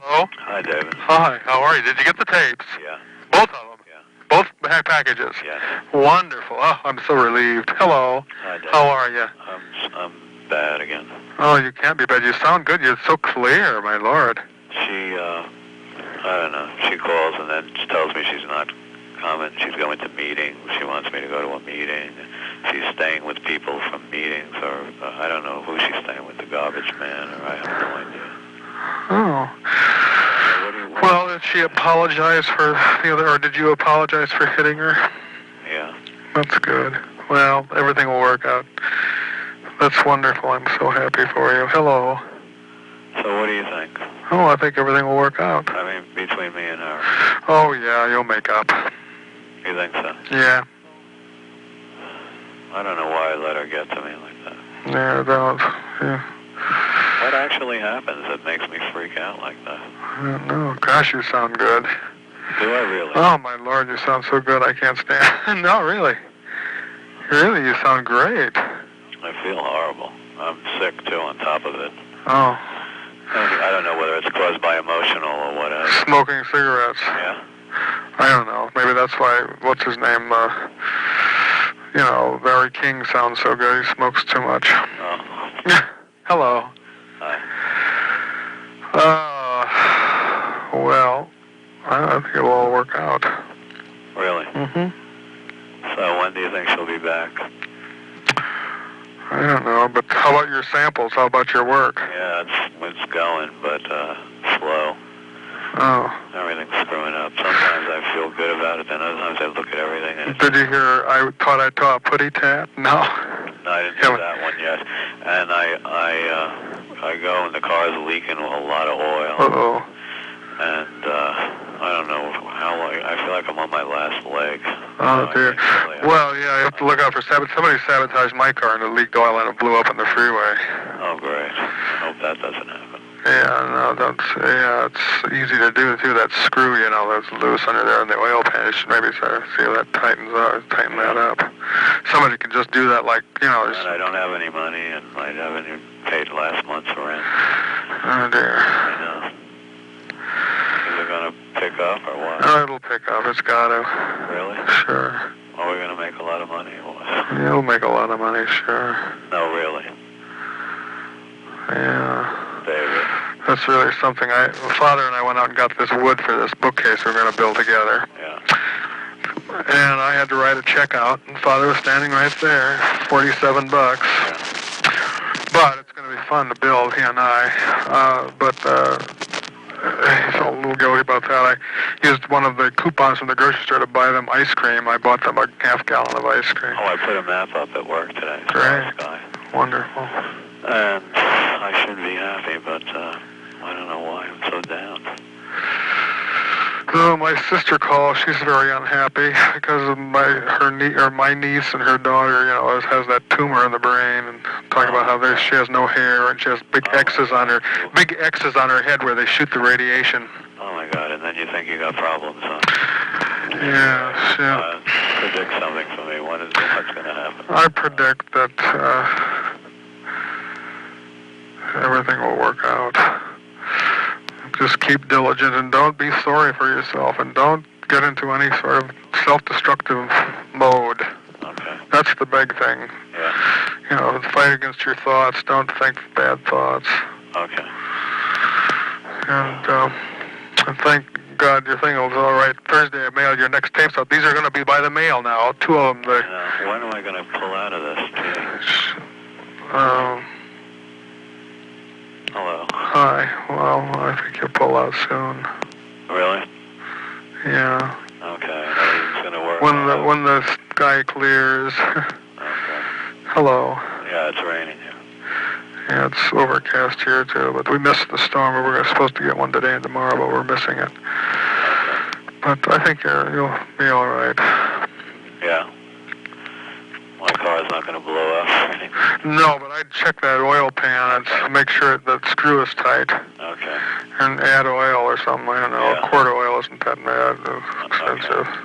Hello? Hi, David. Hi, how are you? Did you get the tapes? Yeah. Both of them? Yeah. Both packages? Yes. Wonderful. Oh, I'm so relieved. Hello. Hi, David. How are you? I'm bad again. Oh, you can't be bad. You sound good. You're so clear, my lord. She, I don't know. She calls and then she tells me she's not coming. She's going to meetings. She wants me to go to a meeting. She's staying with people from meetings, or I don't know who she's staying with, the garbage man, or I have no idea. Oh. Well, did she apologize for the other, or did you apologize for hitting her? Yeah. That's good. Well, everything will work out. That's wonderful. I'm so happy for you. Hello. So what do you think? Oh, I think everything will work out. I mean, between me and her. Oh, yeah, you'll make up. You think so? Yeah. I don't know why I let her get to me like that. Yeah, don't. Yeah. What actually happens that makes me freak out like that? I don't know. Gosh, you sound good. Do I really? Oh, my lord, you sound so good I can't stand. No, really. Really, you sound great. I feel horrible. I'm sick, too, on top of it. Oh. I don't know whether it's caused by emotional or whatever. Smoking cigarettes. Yeah. I don't know. Maybe that's why, what's his name, Barry King sounds so good. He smokes too much. Oh. Hello. Hi. Well, I think it'll all work out. Really? Mm-hmm. So when do you think she'll be back? I don't know, but how about your samples? How about your work? Yeah, it's going, but slow. Oh. Everything's screwing up. Sometimes I feel good about it, then other times I look at everything and it's... Did you hear I taught putty tap? No. No, I didn't hear that one yet. And I go and the car's leaking a lot of oil. Uh-oh. And I don't know how long. I feel like I'm on my last leg. Oh, dear. Well, yeah, you have to look out for sabotage. Somebody sabotaged my car and it leaked oil and it blew up on the freeway. Oh, great. I hope that doesn't happen. Yeah, no, it's easy to do, too. That screw, that's loose under there in the oil pan. You should maybe see if that tighten that up. Somebody can just do that, And I don't have any money, and I haven't even paid last month's rent. Oh, dear. I know. Is it going to pick up, or what? Oh, it'll pick up. It's got to. Really? Sure. Are we going to make a lot of money, or what? You'll make a lot of money, sure. No, really? Yeah. David. That's really something. Father and I went out and got this wood for this bookcase we're going to build together. Yeah. And I had to write a check out, and Father was standing right there, $47. Yeah. But it's going to be fun to build, he and I. He felt a little guilty about that. I used one of the coupons from the grocery store to buy them ice cream. I bought them a half-gallon of ice cream. Oh, I put a map up at work today. Great. Sky. Wonderful. And I should be happy, but I don't know why I'm so down. Oh, my sister called. She's very unhappy because of my niece and her daughter, has that tumor in the brain, and talking about how she has no hair and she has big X's on her head where they shoot the radiation. Oh my God! And then you think you got problems, huh? Yeah. Predict something for me. What's going to happen? I predict that everything will work out. Just keep diligent and don't be sorry for yourself and don't get into any sort of self-destructive mode. Okay. That's the big thing. Yeah. Fight against your thoughts. Don't think bad thoughts. Okay. And thank God your thing was all right. Thursday I mailed your next tapes out. These are going to be by the mail now. 2 of them. When am I going to pull out of this? Hello. Hi. Well, I think you'll pull out soon. Really? Yeah. Okay. It's going to work. When the sky clears. Okay. Hello. Yeah, it's raining here. Yeah, it's overcast here too, but we missed the storm. We were supposed to get one today and tomorrow, but we're missing it. Okay. But I think you'll be all right. Yeah. My car's not going to blow up or anything. No, but I'd check that oil pan and make sure that screw is tight. Okay. And add oil or something. I don't know. Yeah. A quart of oil isn't that bad. Expensive. Okay.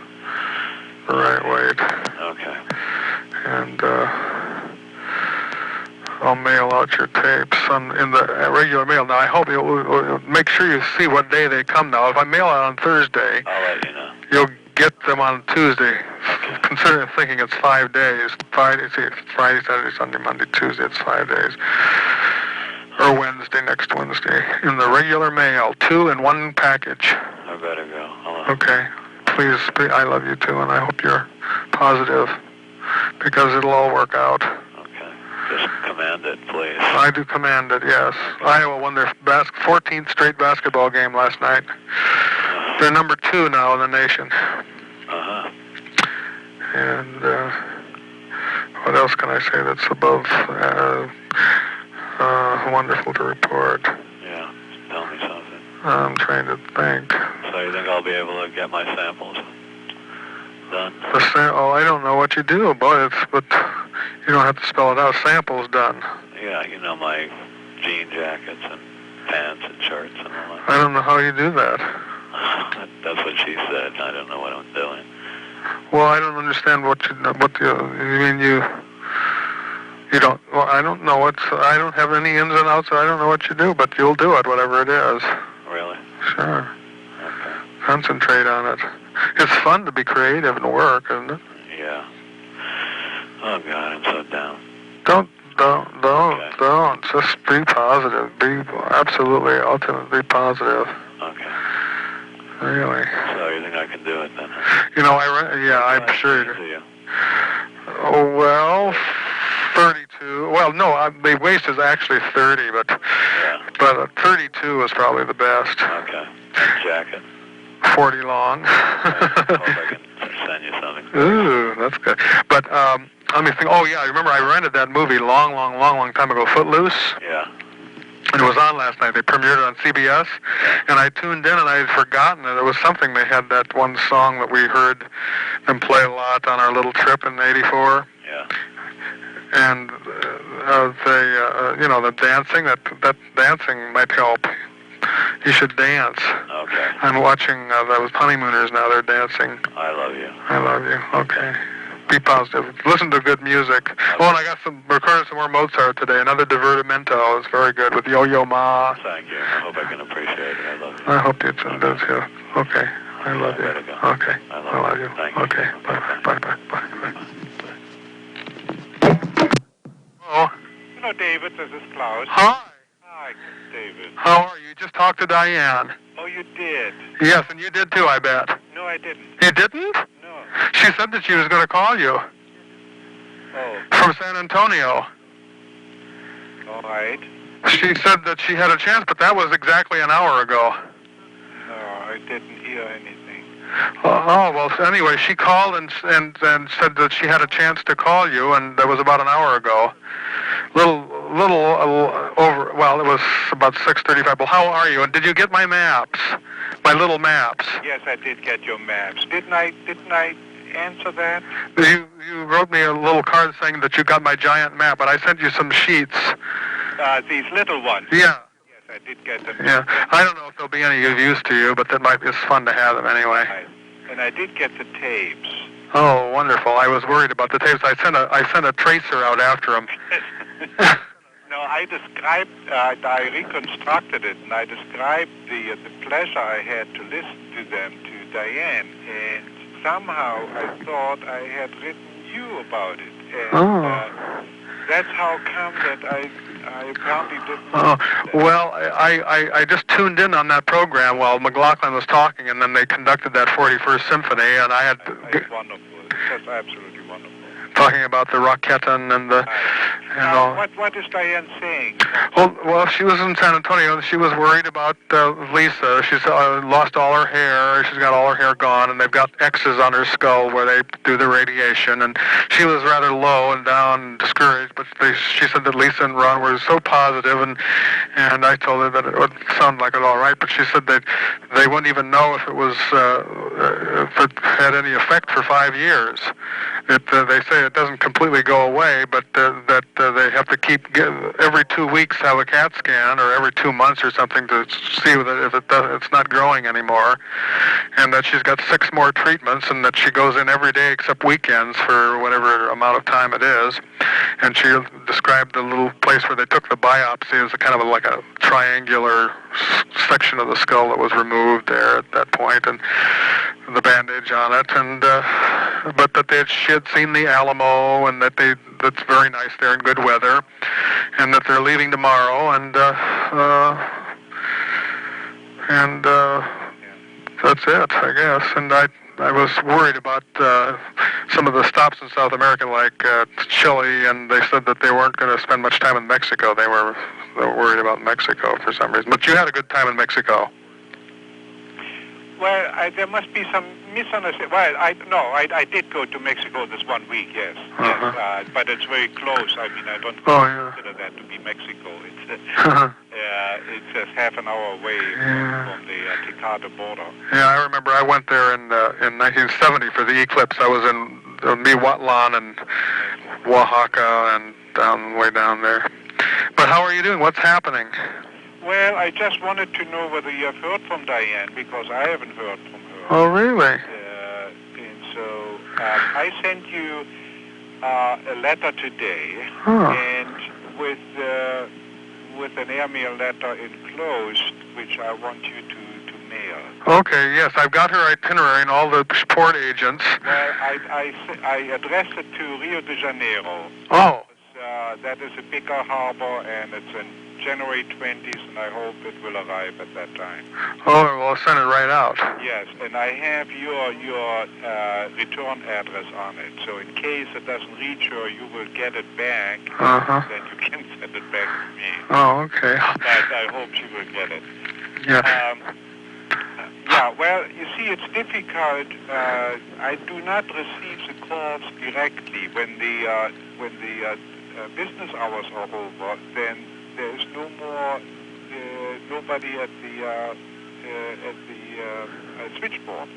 The right weight. Okay. And I'll mail out your tapes in the regular mail. Now, I hope you'll make sure you see what day they come now. If I mail it on Thursday, I'll let you know. you'll get them on Tuesday. Consider thinking it's 5 days. Friday, Saturday, Sunday, Monday, Tuesday. It's 5 days. Or Wednesday, next Wednesday. In the regular mail, 2 in 1 package. I better go. Okay. Please, I love you too, and I hope you're positive, because it'll all work out. Okay. Just command it, please. I do command it, yes. Iowa won their 14th straight basketball game last night. They're number 2 now in the nation. Uh-huh. And what else can I say that's above wonderful to report? Yeah, tell me something. I'm trying to think. So you think I'll be able to get my samples done? I don't know what you do, but you don't have to spell it out. Samples done. Yeah, you know, my jean jackets and pants and shirts and all that. I don't know how you do that. That's what she said. I don't know what I'm doing. Well, I don't understand you mean. You don't. Well, I don't know I don't have any ins and outs. So I don't know what you do, but you'll do it, whatever it is. Really? Sure. Okay. Concentrate on it. It's fun to be creative and work, isn't it? Yeah. Oh God, I'm so down. Don't. Okay. Don't. Just be positive. Be absolutely, ultimately positive. Okay. Really. So you think I can do it then? You know, I'm sure. You. Oh, well, 32. Well, no, the waist is actually 30, but 32 is probably the best. Okay. And jacket. 40 long. I hope I can send you something. Ooh, that's good. But let me think. Oh yeah, I remember I rented that movie long time ago, Footloose. Yeah. It was on last night. They premiered it on CBS, and I tuned in, and I had forgotten that it was something. They had that one song that we heard them play a lot on our little trip in '84. Yeah. And the dancing. That dancing might help. You should dance. Okay. I'm watching those honeymooners now. They're dancing. I love you. I love you. Okay. Be positive. Listen to good music. Oh, and I got recorded some more Mozart today. Another Divertimento. It's very good with Yo-Yo Ma. Thank you. I hope I can appreciate it. I love you. I hope you do too. Okay. I love you. Better go. Okay. I love you. Thank you. Okay. Bye. Oh. Hello, David. This is Klaus. Hi. Hi, David. How are you? You just talked to Diane. Oh, you did? Yes, and you did too, I bet. No, I didn't. You didn't? No. She said that she was going to call you Oh, from San Antonio. all right. She said that she had a chance, but that was exactly an hour ago. No, I didn't hear anything. Well, anyway, she called and said that she had a chance to call you, and that was about an hour ago. Little over. Well, it was about 6:35. Well, how are you? And did you get my maps? My little maps. Yes, I did get your maps. Didn't I answer that? You wrote me a little card saying that you got my giant map, but I sent you some sheets. These little ones. Yeah. Yes, I did get them. Yeah. I don't know if they'll be any use to you, but it's fun to have them anyway. And I did get the tapes. Oh, wonderful! I was worried about the tapes. I sent a tracer out after them. No, I reconstructed it, and I described the pleasure I had to listen to them to Diane, and somehow I thought I had written you about it, and that's how come that I probably didn't. Oh, well, I just tuned in on that program while McLaughlin was talking, and then they conducted that 41st Symphony, and I had It's wonderful. That's absolutely wonderful. talking about the Rocketten and the Now, what is Diane saying? Well, she was in San Antonio, and she was worried about Lisa. She's lost all her hair. She's got all her hair gone, and they've got X's on her skull where they do the radiation. And she was rather low and down and discouraged, but she said that Lisa and Ron were so positive, and I told her that it would sound like it all right, but she said that they wouldn't even know if it was if it had any effect for 5 years. they say it doesn't completely go away, but that they have to every 2 weeks have a CAT scan, or every 2 months or something, to see that if it's not growing anymore, and that she's got 6 more treatments, and that she goes in every day except weekends for whatever amount of time it is. And she described the little place where they took the biopsy as a kind of like a triangular section of the skull that was removed there at that point, and the bandage on it, and but that she had seen the Alamo, and that's very nice there in good weather, and that they're leaving tomorrow, and that's it, I guess. And I was worried about some of the stops in South America, like Chile, and they said that they weren't going to spend much time in Mexico. They were worried about Mexico for some reason. But you had a good time in Mexico. Well, there must be some misunderstanding. Well, I did go to Mexico this 1 week, yes. Uh-huh. Yes, but it's very close. I mean, I don't consider that to be Mexico. It's just half an hour away from the Tecate border. Yeah, I remember I went there in 1970 for the eclipse. I was in Mihuatlan and Oaxaca and way down there. But how are you doing? What's happening? Well, I just wanted to know whether you have heard from Diane, because I haven't heard from her. Oh, really? And so I sent you a letter today, huh. and with an airmail letter enclosed, which I want you to mail. Okay, yes, I've got her itinerary and all the port agents. Well, I addressed it to Rio de Janeiro. Oh. That is a bigger harbor, and it's in January 20th, and I hope it will arrive at that time. Oh, well, I'll send it right out. Yes, and I have your return address on it, so in case it doesn't reach her, you will get it back, then you can send it back to me. Oh, okay. But I hope she will get it. Yeah. Yeah, well, you see, it's difficult. I do not receive the calls directly. When the business hours are over, then there is no more nobody at the switchboard.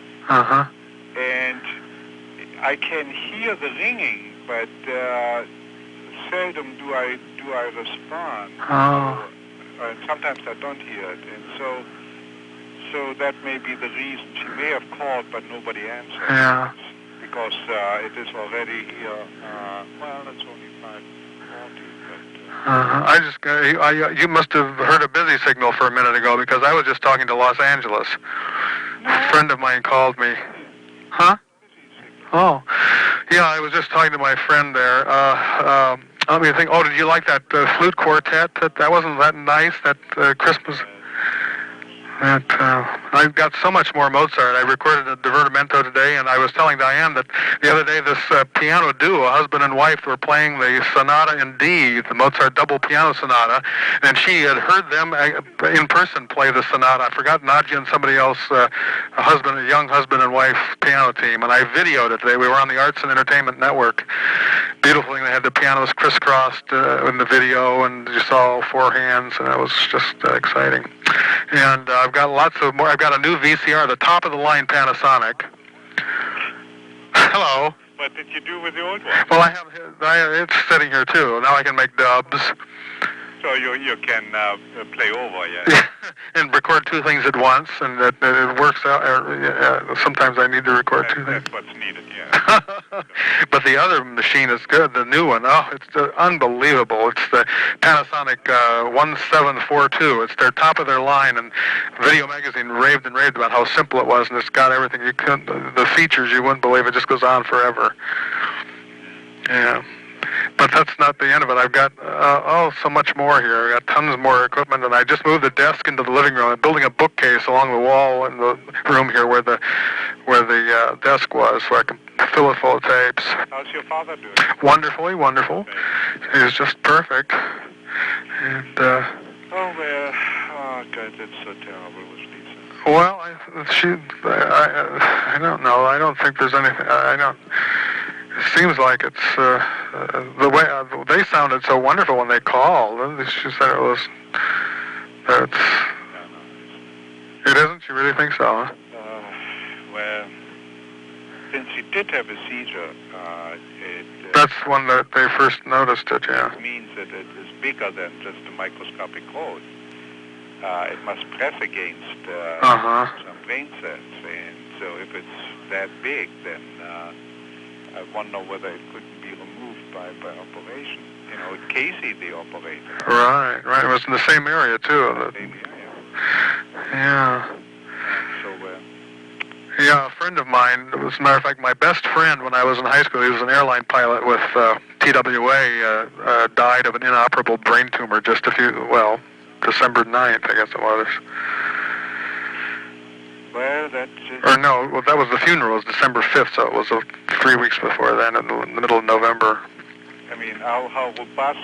And I can hear the ringing, but seldom do I respond. Oh. Sometimes I don't hear it, and so that may be the reason. She may have called, but nobody answered. Yeah. Because it is already here. Well, it's only 5:40, but... you must have heard a busy signal for a minute ago, because I was just talking to Los Angeles. No. A friend of mine called me. Huh? Oh. Yeah, I was just talking to my friend there. Did you like that flute quartet? That wasn't that nice, that Christmas... I've got so much more Mozart. I recorded a divertimento today, and I was telling Diane that the other day this piano duo, husband and wife, were playing the Sonata in D, the Mozart double piano sonata, and she had heard them in person play the sonata. I forgot Nadia and somebody else, a young husband and wife piano team, and I videoed it today. We were on the Arts and Entertainment Network. Beautiful thing. They had the pianos crisscrossed in the video, and you saw all 4 hands, and it was just exciting. And I've got lots of more. I've got a new VCR, the top-of-the-line Panasonic. Hello. What did you do with the old one? Well, it's sitting here, too. Now I can make dubs. So you can play over, yeah? And record 2 things at once, and it works out. Sometimes I need to record 2 things. That's what's needed, yeah. But the other machine is good, the new one. Oh, it's unbelievable. It's the Panasonic 1742. It's their top of their line, and Video Magazine raved and raved about how simple it was, and it's got everything you couldn't, the features you wouldn't believe. It just goes on forever. Yeah. But that's not the end of it. I've got, so much more here. I've got tons more equipment, and I just moved the desk into the living room. I'm building a bookcase along the wall in the room here where the desk was, so I can fill it full of tapes. How's your father doing? Wonderfully, wonderful. He's just perfect. And, oh, well, oh, God, it's so terrible with Lisa. Well, I don't know. I don't think there's anything, it seems like it's the way they sounded so wonderful when they called. She said it was. It isn't. You really think so? Huh? Well, since she did have a seizure, That's when they first noticed it, yeah. it means that it is bigger than just a microscopic growth. It must press against some brain cells, and so if it's that big, then I wonder whether it couldn't be removed by operation. You know, Casey, the operator. Right. It was in the same area, too. Maybe, Yeah. So, Yeah, a friend of mine, as a matter of fact, my best friend when I was in high school, he was an airline pilot with TWA, died of an inoperable brain tumor just December 9th, I guess it was. well, that's... Or no, well, that was the funeral, it was December 5th, so it was 3 weeks before then, in the middle of November. I mean, how robust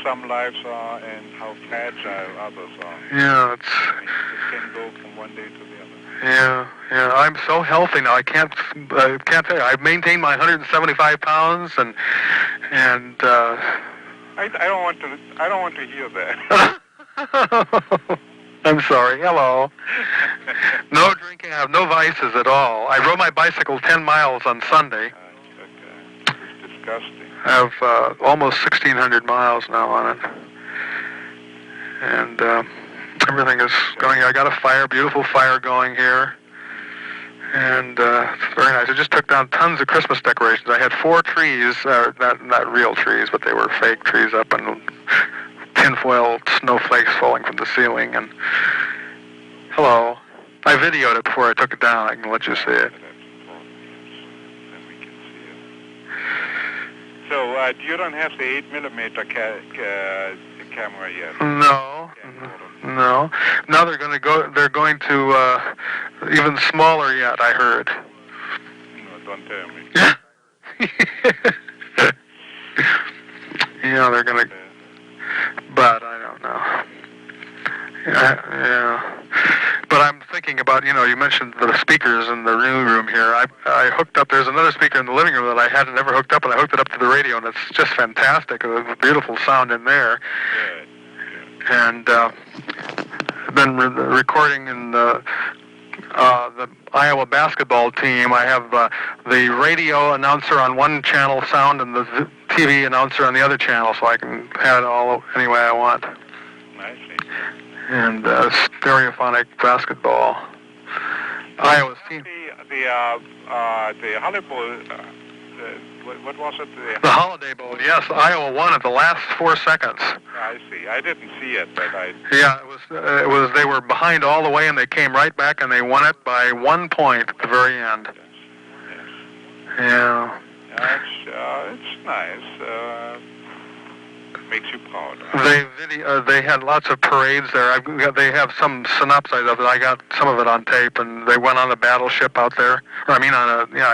some lives are and how fragile others are. Yeah, I mean, it can go from one day to the other. Yeah, I'm so healthy now, I can't tell you, I've maintained my 175 pounds, and I don't want to hear that. I'm sorry. Hello. No drinking. I have no vices at all. I rode my bicycle 10 miles on Sunday. Okay. It's disgusting. I have almost 1,600 miles now on it. And everything is going. I got a beautiful fire going here. And it's very nice. I just took down tons of Christmas decorations. I had 4 trees, not real trees, but they were fake trees up and tinfoil snowflakes falling from the ceiling. And hello, I videoed it before I took it down. I can let you see it. Then we can see it. So you don't have the 8mm camera yet? No. Now they're going to go. They're going to even smaller yet. I heard. No, don't tell me. Yeah, they're going to. But I don't know. Yeah. But I'm thinking about, you mentioned the speakers in the new room here. I hooked up, there's another speaker in the living room that I hadn't ever hooked up, and I hooked it up to the radio, and it's just fantastic. There's a beautiful sound in there. Good. And then recording in the Iowa basketball team, I have the radio announcer on one channel sound and the TV announcer on the other channel, so I can have it all any way I want. I see. And stereophonic basketball. Iowa's team. The Holiday Bowl, what was it? The Holiday Bowl, yes. Iowa won at the last 4 seconds. I see. I didn't see it, but I... Yeah, it was. They were behind all the way, and they came right back, and they won it by 1 point at the very end. Yes. Yeah. It's nice. Makes you proud. They had lots of parades there. They have some synopsis of it. I got some of it on tape, and they went on a battleship out there. I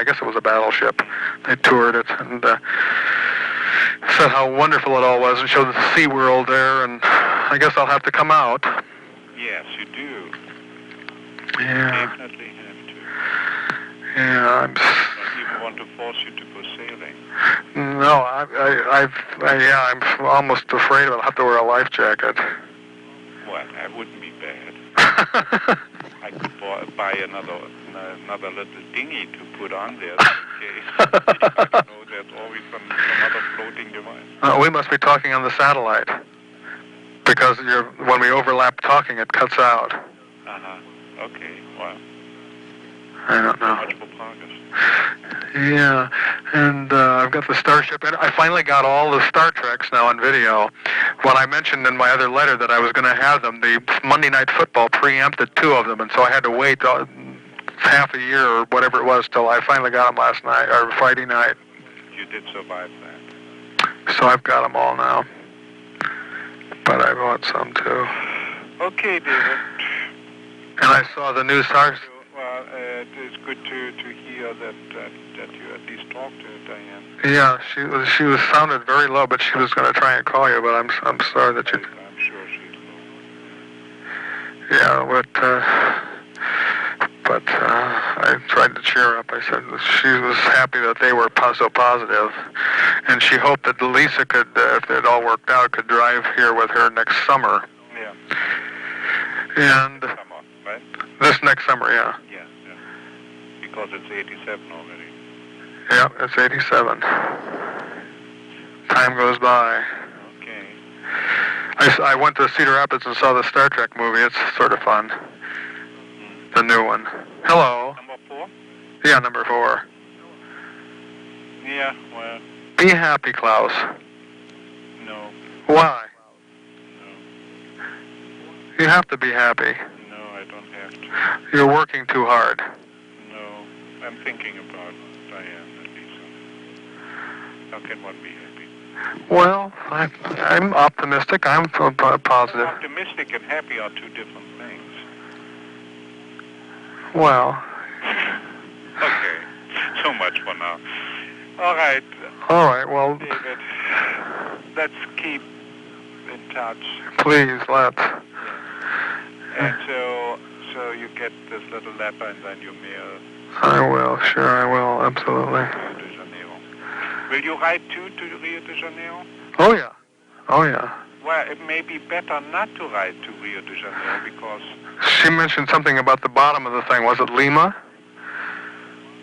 guess it was a battleship. They toured it and said how wonderful it all was, and showed the SeaWorld there. And I guess I'll have to come out. Yes, you do. Yeah. Definitely have to. Yeah. I don't even want to force you to go sailing. No, I'm almost afraid I'll have to wear a life jacket. Well, that wouldn't be bad. I could buy another little dinghy to put on there in case. There's always some other floating device. We must be talking on the satellite, because when we overlap talking, it cuts out. Okay. Well. I don't know. Much for progress. Yeah, and I've got the Starship, and I finally got all the Star Treks now on video. When I mentioned in my other letter that I was going to have them, the Monday Night Football preempted 2 of them, and so I had to wait half a year or whatever it was till I finally got them last night, or Friday night. You did survive that. So I've got them all now. But I bought some too. Okay, David. And I saw the new Stars. Well, it's good to hear that you at least talked to Diane. Yeah, she was sounded very low, but she was going to try and call you. But I'm sorry that you. I'm sure she's low. Yeah, but I tried to cheer her up. I said she was happy that they were so positive, and she hoped that Lisa could, if it all worked out, could drive here with her next summer. Yeah. And summer, right? This next summer, yeah. Yeah. Because it's 87 already. Yeah, it's 87. Time goes by. Okay. I went to Cedar Rapids and saw the Star Trek movie. It's sort of fun. The new one. Hello. Number 4? Yeah, number 4. Yeah, well, Be happy, Klaus. no, Why? no, You have to be happy. no, I don't have to. You're working too hard. No, I'm thinking about Diane, at least. How can one be happy? Well, I'm optimistic. I'm positive. Optimistic and happy are two different things. Well, Okay, so much for now. All right, all right. Well, David, let's keep in touch. please, let's. And so you get this little letter and then you mail I will. Sure, I will. Absolutely. Rio de Janeiro. Will you write to Rio de Janeiro? Oh, yeah. Oh, yeah. Well, it may be better not to write to Rio de Janeiro because, She mentioned something about the bottom of the thing. Was it Lima?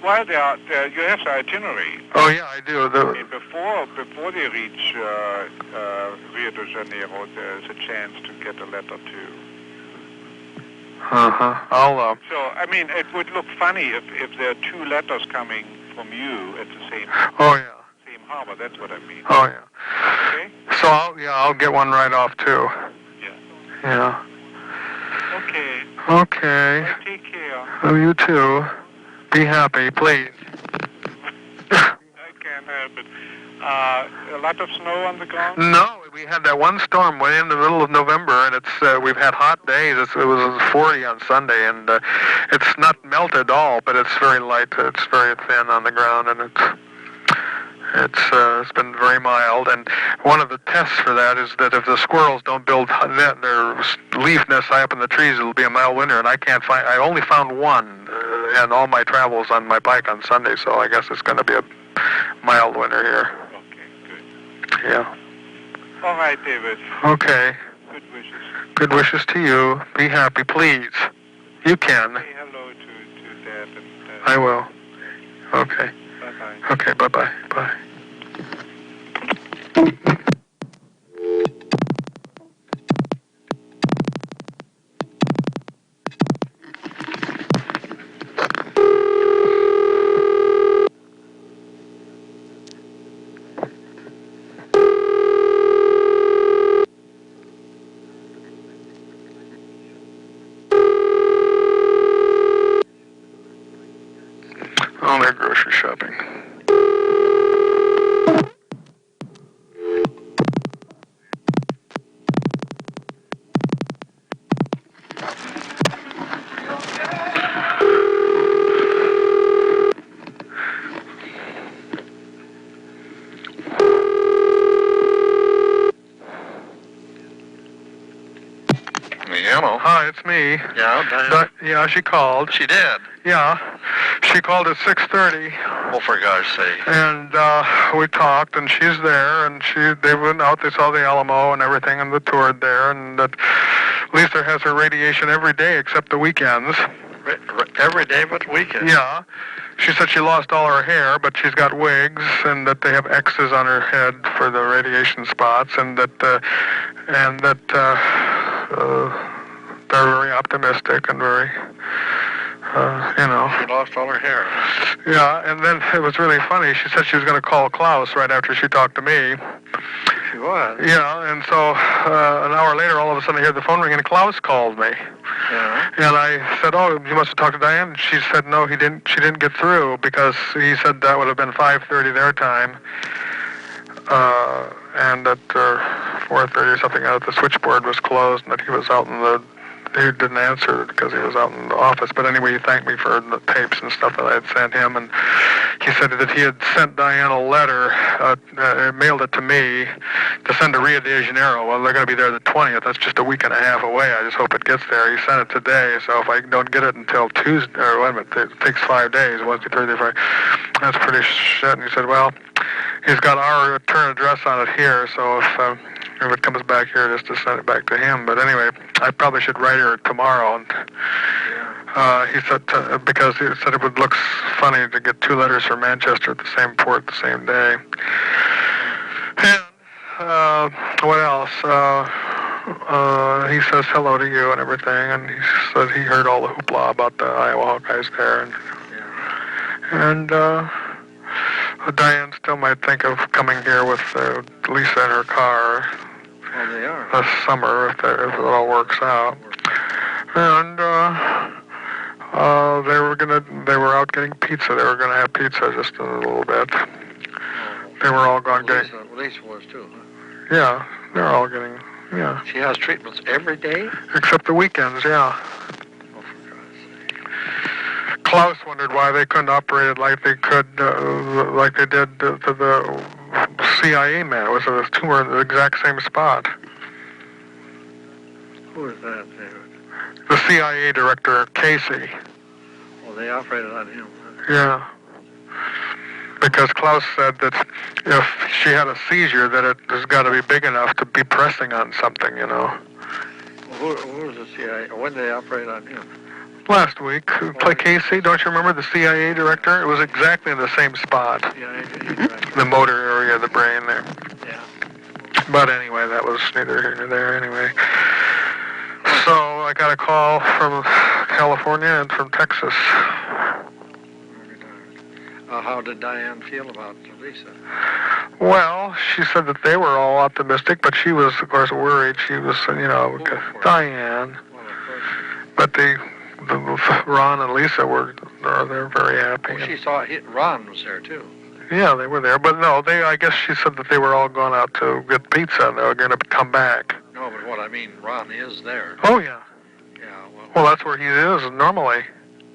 well, you have the itinerary. Oh, yeah, I do. I mean, before they reach Rio de Janeiro, there's a chance to get a letter too. Uh-huh. I'll, So, I mean, it would look funny if there are two letters coming from you at the same oh, yeah. same harbor. That's what I mean. Oh, yeah. Okay? So, I'll get one right off, too. Yeah. Yeah. Okay. Okay. Well, take care. Oh, you too. Be happy, please. I can't help it. A lot of snow on the ground? No, we had that one storm way in the middle of November, and we've had hot days. It was 40 on Sunday, and it's not melted at all, but it's very light. It's very thin on the ground, and it's been very mild. And one of the tests for that is that if the squirrels don't build their leaf nests high up in the trees, it'll be a mild winter. And I only found one in all my travels on my bike on Sunday, so I guess it's going to be a mild winter here. Okay, good. Yeah. All right, David. Okay. Good wishes. Good wishes to you. Be happy, please. You can. Say hello to Dad and I will. Okay. bye-bye. Okay, bye-bye. Bye. Oh, they're grocery shopping. Hello. Hi, it's me. Yeah, Diane. Yeah, she called. She did. Yeah. She called at 6:30. Oh, for gosh sake. And we talked, and she's there, and they went out, they saw the Alamo and everything, and they toured there, and that Lisa has her radiation every day except the weekends. Every day but weekend. Yeah. She said she lost all her hair, but she's got wigs, and that they have X's on her head for the radiation spots, and that they're very optimistic and very, She lost all her hair. Yeah, and then it was really funny. She said she was going to call Klaus right after she talked to me. She was. Yeah, and so an hour later, all of a sudden, I heard the phone ring, and Klaus called me. Yeah. And I said, "Oh, you must have talked to Diane." And she said, "No, he didn't. She didn't get through because he said that would have been 5:30 their time, and that 4:30 or something. That the switchboard was closed, and that he was out in the. He didn't answer because he was out in the office. But anyway, he thanked me for the tapes and stuff that I had sent him, and he said that he had sent Diane a letter, mailed it to me, to send to Rio de Janeiro. Well, they're going to be there the 20th. That's just a week and a half away. I just hope it gets there. He sent it today, so if I don't get it until Tuesday, or wait a minute, it takes 5 days, Wednesday, Thursday, Friday. That's pretty shit. And he said, well, he's got our return address on it here, so if it comes back here, just to send it back to him. But anyway, I probably should write her tomorrow and He said because he said it would look funny to get 2 letters from Manchester at the same port the same day. And what else? He says hello to you and everything, and he said he heard all the hoopla about the Iowa Hawkeyes there, and Diane still might think of coming here with Lisa in her car. Well, they are. This summer if it all works out. And they were out getting pizza. They were gonna have pizza just in a little bit. They were all gone getting. Lisa was too, huh? Yeah, they're all getting. Yeah. She has treatments every day? Except the weekends, yeah. Oh, for God's sake. Klaus wondered why they couldn't operate it like they could, like they did to the CIA man. It was a tumor in the exact same spot. Who is that, David? The CIA director, Casey. Well, they operated on him, huh? Yeah. Because Klaus said that if she had a seizure, that it has got to be big enough to be pressing on something, you know. Well, who was the CIA? When did they operate on him? Last week, play Casey, don't you remember the CIA director? It was exactly in the same spot. Yeah, The motor area of the brain there. Yeah. But anyway, that was neither here nor there anyway. So I got a call from California and from Texas. How did Diane feel about Lisa? Well, she said that they were all optimistic, but she was, of course, worried. She was, Diane. Well, of course. But the Ron and Lisa they're very happy. Well, she saw Ron was there too. Yeah, they were there, but no, I guess she said that they were all gone out to get pizza and they were going to come back. No, but what I mean, Ron is there. Oh, yeah. Yeah, Well, that's where he is normally,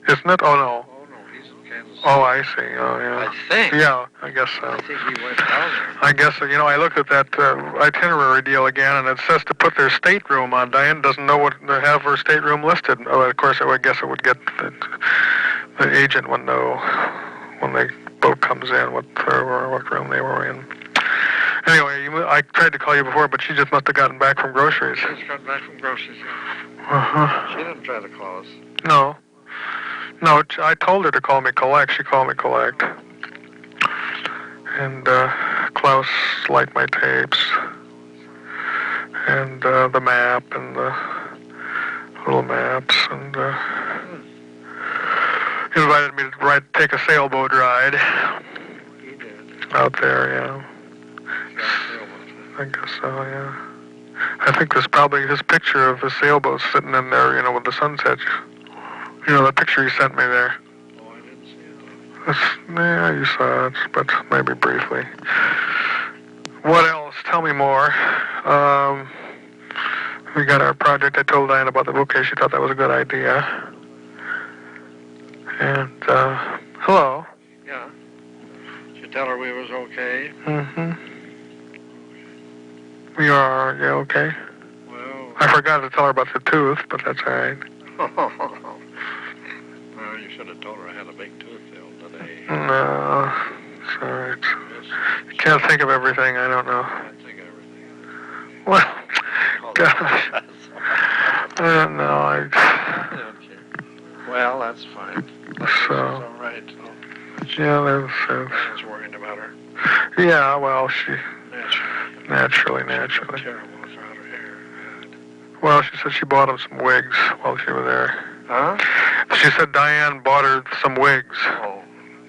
isn't it? Oh, no. Oh, no, he's in Kansas City. Oh, I see. Oh, yeah. I think. Yeah, I guess so. I think he went down there. I guess, I looked at that itinerary deal again, and it says to put their stateroom on. Diane doesn't know what to have her stateroom listed. Oh, of course, I guess it would get the agent would know when the boat comes in what room they were in. Anyway, I tried to call you before, but she just must have gotten back from groceries. She just got back from groceries. Uh-huh. She didn't try to call us. No, I told her to call me collect. She called me collect. And Klaus liked my tapes. And the map and the little maps. And invited me to take a sailboat ride. He did. Out there, yeah. I guess so, yeah. I think there's probably his picture of his sailboat sitting in there, with the sunset. The picture he sent me there. Oh, I didn't see it. Yeah, you saw it, but maybe briefly. What else? Tell me more. We got our project. I told Diane about the bouquet. She thought that was a good idea. And, hello. Yeah. Did you tell her we was okay? Mm-hmm. You okay? Well... I forgot to tell her about the tooth, but that's all right. Well, you should have told her I had a big tooth filled today. No, it's all right. You can't think of everything, I don't know. I can't think of everything. Well, gosh. I don't know. Okay. Well, that's fine. So, all right. yeah, I was worried about her. yeah, well, she, Naturally. naturally. Terrible without her hair. Well, she said she bought him some wigs while she was there. Huh? She said Diane bought her some wigs. Oh.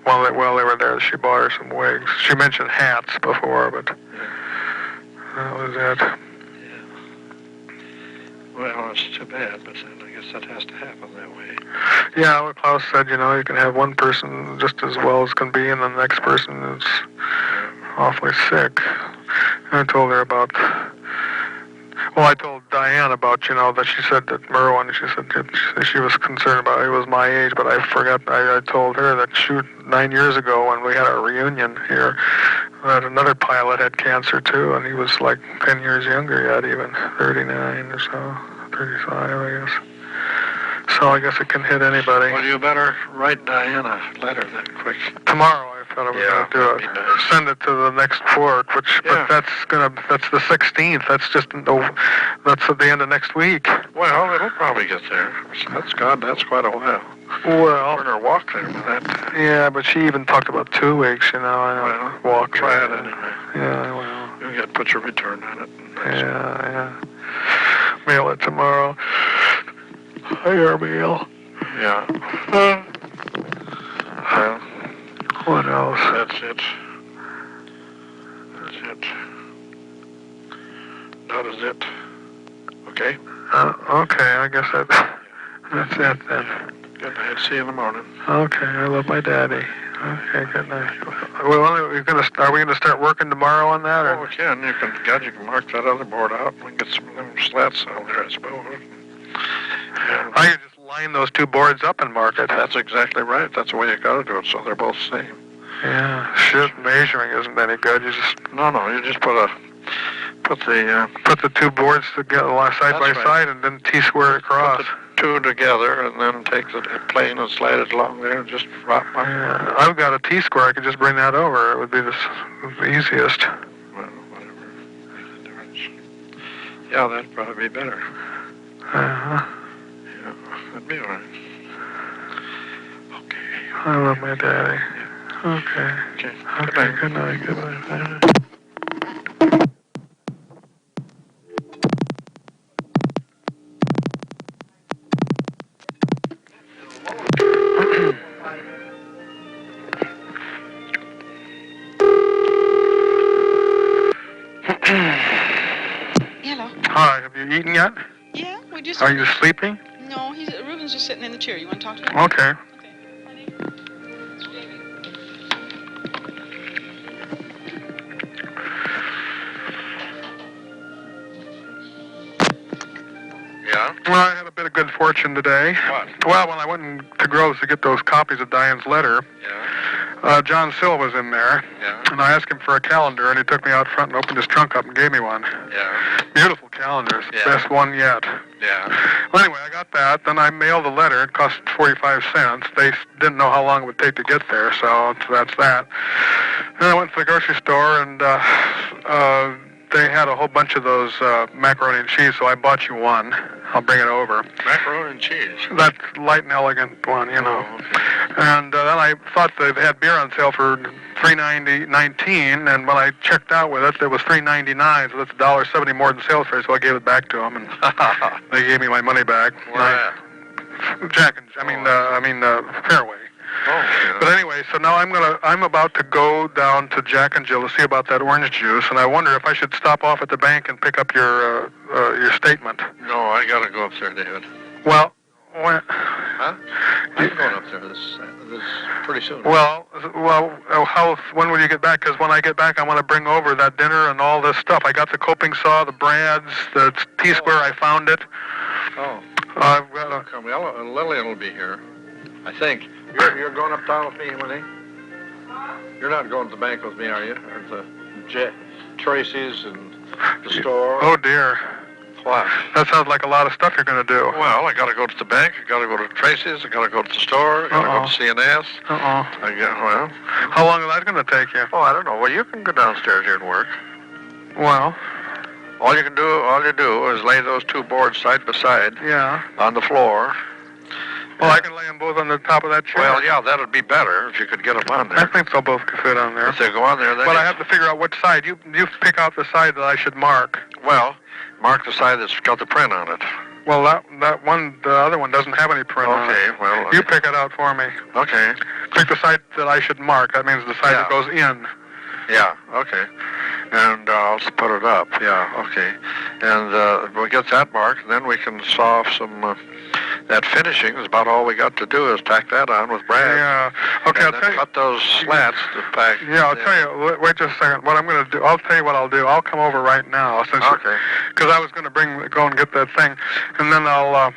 While they were there, she bought her some wigs. She mentioned hats before, but that was it. Yeah. Well, it's too bad, but I guess that has to happen that way. Yeah, well, Klaus said, you can have one person just as well as can be, and the next person is awfully sick. And I told her about... Well, I told Diane about, that she said that Merwin, she said that she was concerned about, he was my age, but I forgot, I told her that 9 years ago when we had our reunion here, that another pilot had cancer too, and he was like 10 years younger yet, even 39 or so, 35, I guess. So I guess it can hit anybody. Well, you better write Diane a letter then quick. Tomorrow I thought I was Yeah, going to do that'd it. be nice. Send it to the next fork, which Yeah. but that's the 16th. That's just that's at the end of next week. Well, it'll probably get there. That's quite a while. Well, We're gonna walk there with that. yeah, but she even talked about 2 weeks. You know, I don't walk. Try it there. anyway. Yeah, well. You'll put your return on it. Yeah. Mail it tomorrow. Higher mail. Yeah. Well, What else? that's it. That is it. Okay? Okay, I guess that's it then. Good night. See you in the morning. Okay, I love my daddy. Okay, good night. Well, are we gonna start working tomorrow on that? Oh, Or? we can. You can mark that other board out. We can get some of them slats out there, I suppose. Yeah. I could just line those 2 boards up and mark it. That's exactly right. That's the way you gotta do it, so they're both same. Yeah, shit, measuring isn't any good. You just No, you just put the put the 2 boards together side by That's right. side and then T-square across. Put the 2 together and then take the plane and slide it along there and just drop my. Yeah, I've got a T-square. I could just bring that over. It would be the easiest. Well, whatever. Makes a difference. Yeah, that'd probably be better. Uh-huh. Yeah, that'd be all right. Okay. I love my daddy. Okay. Okay. Okay, good night. Good night. Hello. Hi, have you eaten yet? Yeah, we just. Are you sleeping? No, Ruben's just sitting in the chair. You want to talk to him? Okay. Okay. Honey. Yeah? Well, I had a bit of good fortune today. What? Well, when I went to Groves to get those copies of Diane's letter, Yeah. John Sill was in there, Yeah. and I asked him for a calendar, and he took me out front and opened his trunk up and gave me one. Yeah. Beautiful calendar. It's the Yeah. best one yet. Yeah. Well, anyway, I got that. Then I mailed the letter. It cost 45 cents. They didn't know how long it would take to get there, so that's that. Then I went to the grocery store, and they had a whole bunch of those macaroni and cheese, so I bought you one. I'll bring it over. Macaroni and cheese. That light and elegant one, you know. Oh, okay. And then I thought they had beer on sale for $3.19, and when I checked out with it, it was $3.99, so that's $1.70 more than sales price. So I gave it back to them, and they gave me my money back. Where at? Fairway. Oh, yeah. But anyway, so now I'm about to go down to Jack and Jill to see about that orange juice, and I wonder if I should stop off at the bank and pick up your statement. No, I gotta go up there, David. Well, when, Huh? I'm going up there this pretty soon. when will you get back? Because when I get back, I want to bring over that dinner and all this stuff. I got the coping saw, the brads, the T-square. I found it. Oh, I've got a. come. Lillian will be here. I think. You're going uptown with me, Winnie? You're not going to the bank with me, are you? Or the Tracy's and the store? Oh dear, What? that sounds like a lot of stuff you're going to do. Well, I gotta go to the bank, I gotta go to Tracy's, I gotta go to the store, I gotta go to CNS. Uh-oh. Well, How long is that going to take you? I don't know. Well, you can go downstairs here and work. Well, All you do is lay those 2 boards side by side yeah. on the floor. Well, I can lay them both on the top of that chair. Well, yeah, that'd be better if you could get them on I there. think they'll both fit on there. If they go on there, then But I have to figure out which side. You pick out the side that I should mark. well, mark the side that's got the print on it. Well, that one, the other one doesn't have any print on it. Okay, well, You pick it out for me. okay. Pick the side that I should mark. That means the side that Yeah. goes in. Yeah, okay. And I'll just put it up. Yeah, okay. And we'll get that marked, and then we can saw off some. That finishing is about all we got to do is tack that on with brad. Yeah. Okay, and I'll then tell you. cut those slats to pack. Yeah, I'll tell you. Wait just a second. What I'm going to do, I'll tell you what I'll do. I'll come over right now, Okay. because I was going to go and get that thing, and then I'll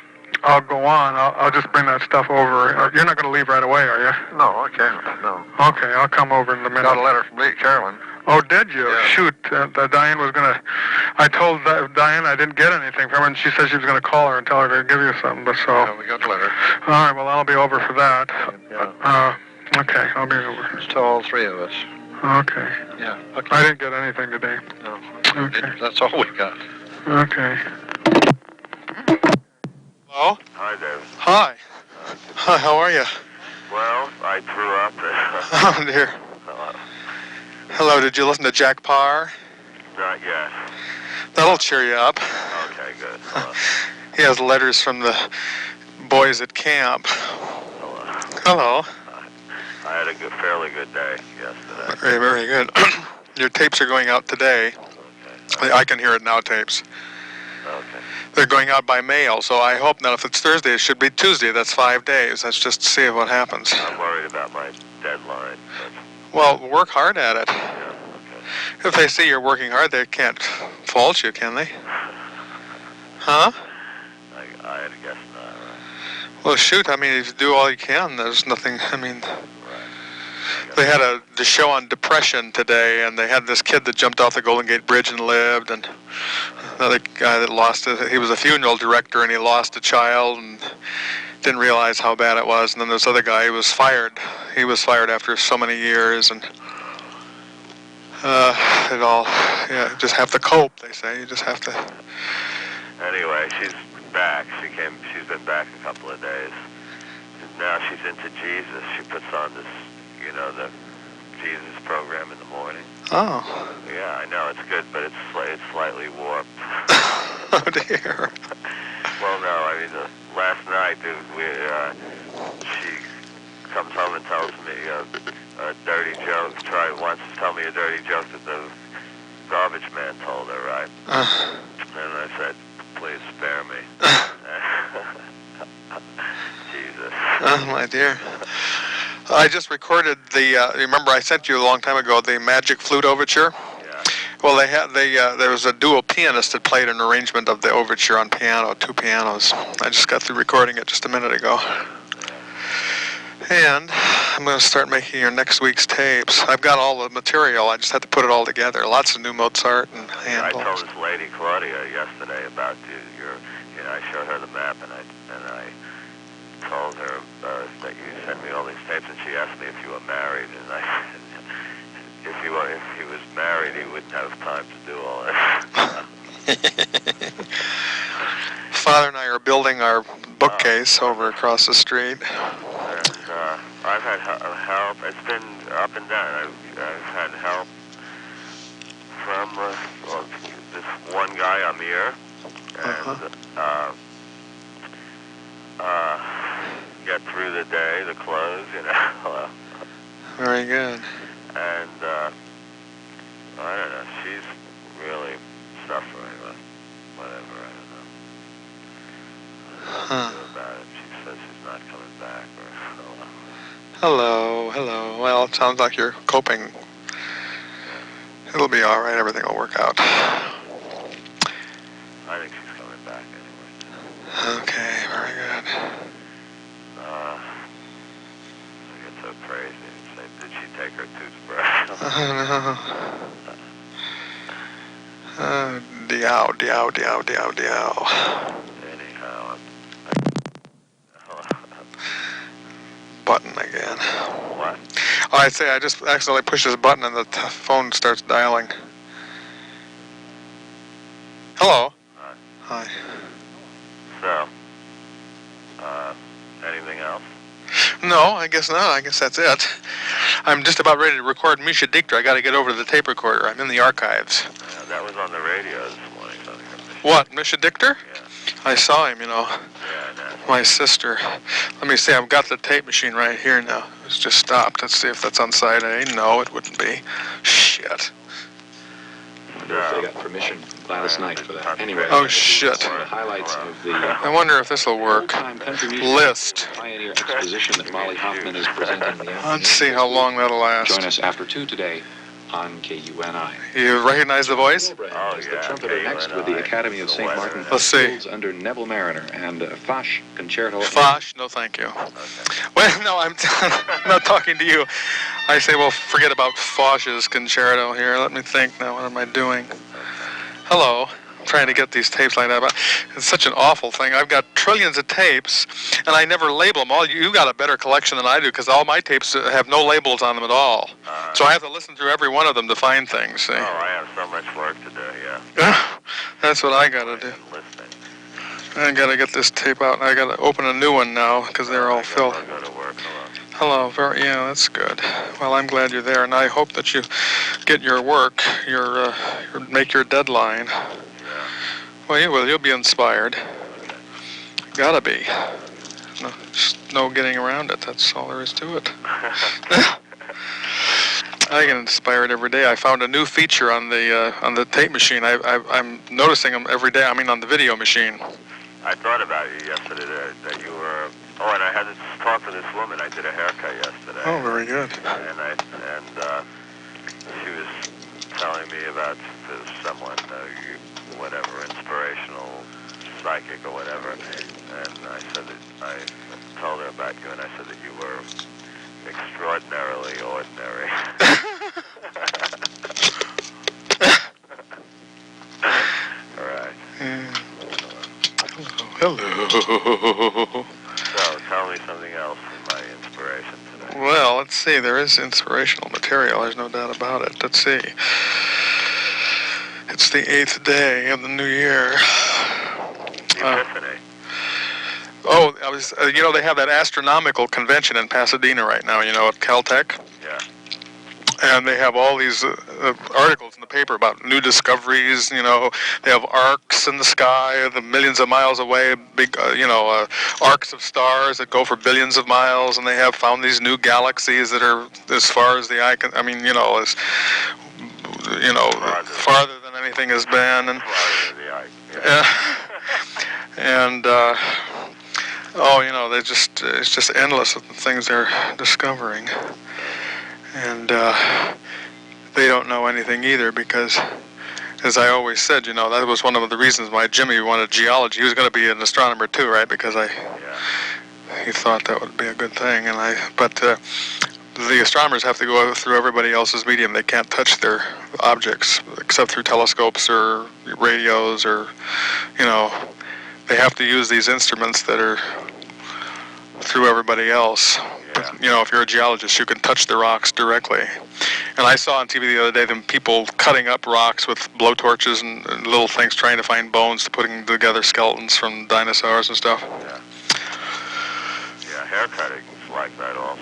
go on. I'll just bring that stuff over. You're not going to leave right away, are you? No, okay. No. Okay, I'll come over in a minute. Got a letter from Carolyn. Oh, did you? Yeah. Shoot, Diane was gonna. I told Diane I didn't get anything from her, and she said she was gonna call her and tell her to give you something. But so. Yeah, we got a letter. All right. Well, I'll be over for that. Yeah. Okay, I'll be over. It's to all three of us. Okay. Yeah. Okay. I didn't get anything today. No. Okay. That's all we got. Okay. Hello? Hi, David. Hi. Hi, how are you? Well, I threw up. Oh, dear. Hello, did you listen to Jack Parr? Not yet. That'll cheer you up. Okay, good. He has letters from the boys at camp. Hello. I had a fairly good day yesterday. Very, very good. Your tapes are going out today. Okay. I can hear it now, tapes. Okay. They're going out by mail, so I hope now if it's Thursday, it should be Tuesday. That's 5 days. Let's just see what happens. I'm worried about my deadline. Well, work hard at it. Yeah, okay. If they see you're working hard, they can't fault you, can they? Huh? I had a guess not, right? Well, shoot, I mean, if you do all you can, there's nothing, I mean, Right. they had the show on depression today, and they had this kid that jumped off the Golden Gate Bridge and lived, and another guy that lost it. He was a funeral director, and he lost a child, and didn't realize how bad it was. And then this other guy, he was fired. He was fired after so many years, and it all, yeah, you just have to cope, they say. You just have to. Anyway, she's back. She's been back a couple of days. Now she's into Jesus. She puts on this, the Jesus program in the morning. Oh. Yeah, I know, it's good, but it's slightly warped. Oh, dear. Well, no, I mean, last night, she comes home and tells me a dirty joke. Wants to tell me a dirty joke that the garbage man told her, right? And I said, please spare me. Jesus. Oh, my dear. I just recorded remember I sent you a long time ago the Magic Flute Overture? Yeah. Well, there was a dual pianist that played an arrangement of the overture on piano, 2 pianos. I just got through recording it just a minute ago. And I'm going to start making your next week's tapes. I've got all the material. I just had to put it all together. Lots of new Mozart and I told Handel. this lady, Claudia, yesterday about I showed her the map, and I told her that you sent me all these tapes, and she asked me if you were married, and I said, if he was married, he wouldn't have time to do all this. Father and I are building our bookcase over across the street. And I've had help. It's been up and down. I've had help from this one guy, Amir, and get through the day, the clothes, Very good. And I don't know. She's really suffering with whatever. I don't know. Huh. About it. She says she's not coming back. Hello. Well, it sounds like you're coping. It'll be all right. Everything will work out. I think she's coming back anyway. Okay, very good. I get so crazy. Say, did she take her toothbrush? Oh, no. Diao. Anyhow, Button again. what? Oh, I'd say I just accidentally pushed this button and the phone starts dialing. Hello. Hi. So, anything else? No, I guess not. I guess that's it. I'm just about ready to record Misha Dikter. I got to get over to the tape recorder. I'm in the archives. Yeah, that was on the radio this morning. What, Misha Dikter? Yeah. I saw him, Yeah, I know. My sister. Let me see, I've got the tape machine right here now. It's just stopped. Let's see if that's on side A. No, it wouldn't be. Shit. I wonder if they got permission last night for that. Anyway. Oh, shit. The highlights of the I wonder if this will work. old-time country music List. pioneer exposition that Molly Hoffman is presenting. Let's see how long that'll last. Join us after 2 today on KUNI. You recognize the voice? Gillibrand is the trumpeter next with the Academy of St. Martin Let's see. Fields under Neville Mariner and Foch Concerto. Foch? No, thank you. Well, no, I'm not talking to you. I say, well, forget about Foch's concerto here. Let me think now. What am I doing? Hello. I'm trying to get these tapes lined up. It's such an awful thing. I've got trillions of tapes, and I never label them. All you got a better collection than I do, because all my tapes have no labels on them at all. So I have to listen through every one of them to find things. See? Oh, I have so much work to do, yeah. That's what I got to do. Listening. I got to get this tape out, and I got to open a new one now, because they're all filled. I'll go to work. Hello, yeah, that's good. Well, I'm glad you're there, and I hope that you get your work, make your deadline. Well, you will. You'll be inspired. Gotta be. No, just no getting around it. That's all there is to it. I get inspired every day. I found a new feature on the tape machine. I'm noticing them every day. I mean, on the video machine. I thought about you yesterday that you were. Oh, and I had to talk to this woman. I did a haircut yesterday. Oh, very good. And she was telling me about someone, whatever, inspirational psychic or whatever. And I said that I told her about you, and I said that you were extraordinarily ordinary. All right. Hello. So, tell me something else in my inspiration today. Well, let's see. There is inspirational material. There's no doubt about it. Let's see. It's the 8th day of the new year. Epiphany. They have that astronomical convention in Pasadena right now, at Caltech. Yeah. And they have all these articles in the paper about new discoveries. They have arcs in the sky, the millions of miles away, big, arcs of stars that go for billions of miles, and they have found these new galaxies that are as far as the eye can. Farther than anything has been, and it's just endless of the things they're discovering. And they don't know anything either, because, as I always said, that was one of the reasons why Jimmy wanted geology. He was going to be an astronomer too, right? Because he thought that would be a good thing. But the astronomers have to go through everybody else's medium. They can't touch their objects except through telescopes or radios, or, they have to use these instruments that are through everybody else. But, if you're a geologist, you can touch the rocks directly. And I saw on TV the other day them people cutting up rocks with blowtorches and little things, trying to find bones, putting together skeletons from dinosaurs and stuff. Yeah, haircutting is like that also.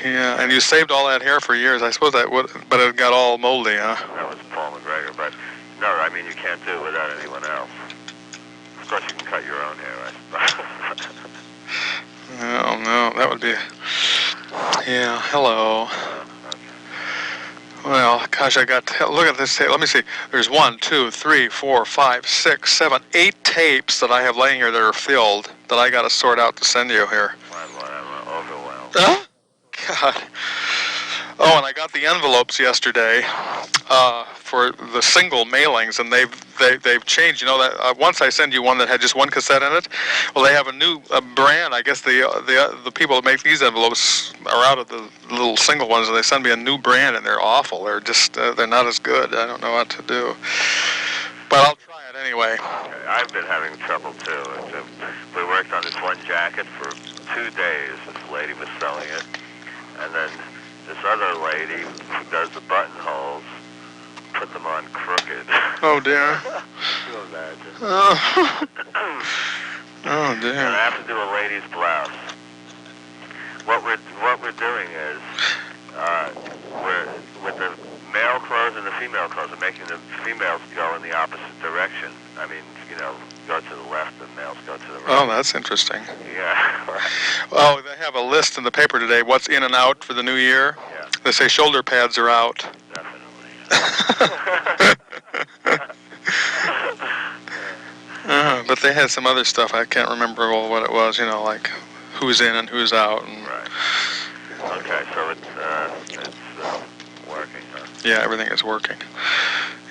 Yeah, and you saved all that hair for years. I suppose that would, but it got all moldy, huh? That was Paul McGregor, but no, I mean, you can't do it without anyone else. Of course, you can cut your own hair, I suppose. No, that would be... Yeah, hello. Well, gosh, look at this tape. Let me see. There's 1, 2, 3, 4, 5, 6, 7, 8 tapes that I have laying here that are filled that I got to sort out to send you here. My Lord, I'm overwhelmed. Oh, God. Oh, and I got the envelopes yesterday for the single mailings, and they've changed. That once I send you one that had just one cassette in it. Well, they have a new brand. I guess the people that make these envelopes are out of the little single ones, and they send me a new brand, and they're awful. They're just they're not as good. I don't know what to do, but I'll try it anyway. I've been having trouble too. We worked on this one jacket for 2 days. This lady was selling it, and then this other lady who does the buttonholes put them on crooked. Oh, dear. Can you imagine? Oh, dear. And I have to do a lady's blouse. What we're doing is, we're with the male clothes and the female clothes, we're making the females go in the opposite direction. I mean, go to the left, and males go to the right. Oh, that's interesting. Yeah. Right. Oh, they have a list in the paper today, what's in and out for the new year. Yeah. They say shoulder pads are out. Definitely. But they had some other stuff. I can't remember what it was, like who's in and who's out. And Right. Okay, so it's working, huh? Yeah, everything is working.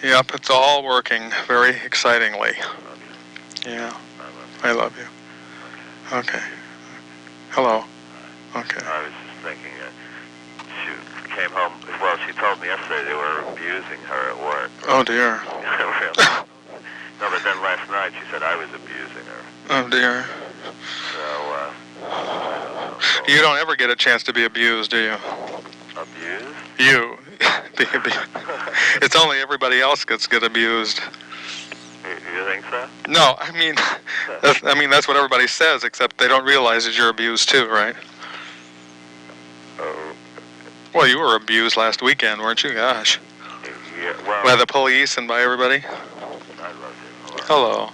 Yep, it's all working very excitingly. Yeah, I love you. Okay. Hello. Okay. I was just thinking, she came home, well, she told me yesterday they were abusing her at work. Oh, dear. Really? No, but then last night she said I was abusing her. Oh, dear. So, You don't ever get a chance to be abused, do you? abused? You. It's only everybody else get abused. You think so? No, I mean, that's what everybody says, except they don't realize that you're abused too, right? Oh, Well, you were abused last weekend, weren't you? Gosh. yeah, well, By the police and by everybody? I love you. Hello.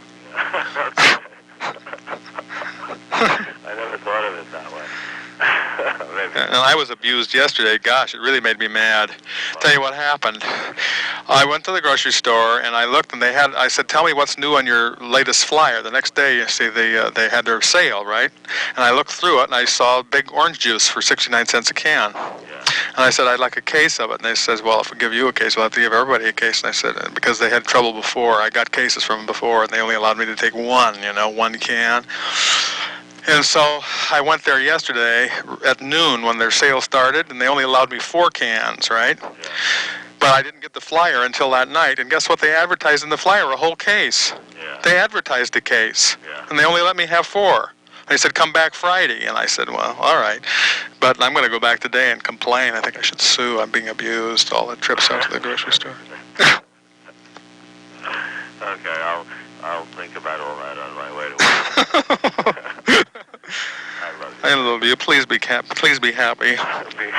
I never thought of it that way. Maybe. And I was abused yesterday. Gosh, it really made me mad. Tell you what happened. I went to the grocery store and I looked and I said, tell me what's new on your latest flyer. The next day, you see, they had their sale, right? And I looked through it and I saw big orange juice for 69 cents a can. And I said, I'd like a case of it. And they says, well, if we give you a case, we'll have to give everybody a case. And I said, because they had trouble before. I got cases from them before and they only allowed me to take one can. And so I went there yesterday at noon when their sale started, and they only allowed me 4 cans, right? Yeah. But I didn't get the flyer until that night, and guess what they advertised in the flyer? A whole case. Yeah. They advertised a case, Yeah. and they only let me have 4. They said, come back Friday, and I said, well, all right. But I'm going to go back today and complain. I think I should sue. I'm being abused, all the trips out to the grocery store. Okay, I'll think about all that on my way to work. I love you. Please be happy. Please be happy. Okay.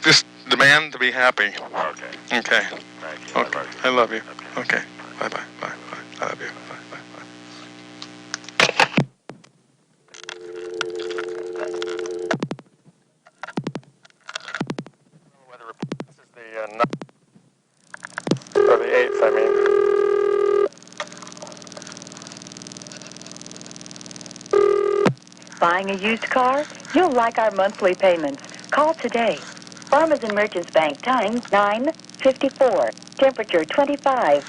Just demand to be happy. Okay. Okay. Thank you. Okay. I love you. Okay. Bye-bye. Bye. I love you. Bye. This is or the 8th, I mean. Buying a used car? You'll like our monthly payments. Call today. Farmers and Merchants Bank, time 9:54. Temperature 25.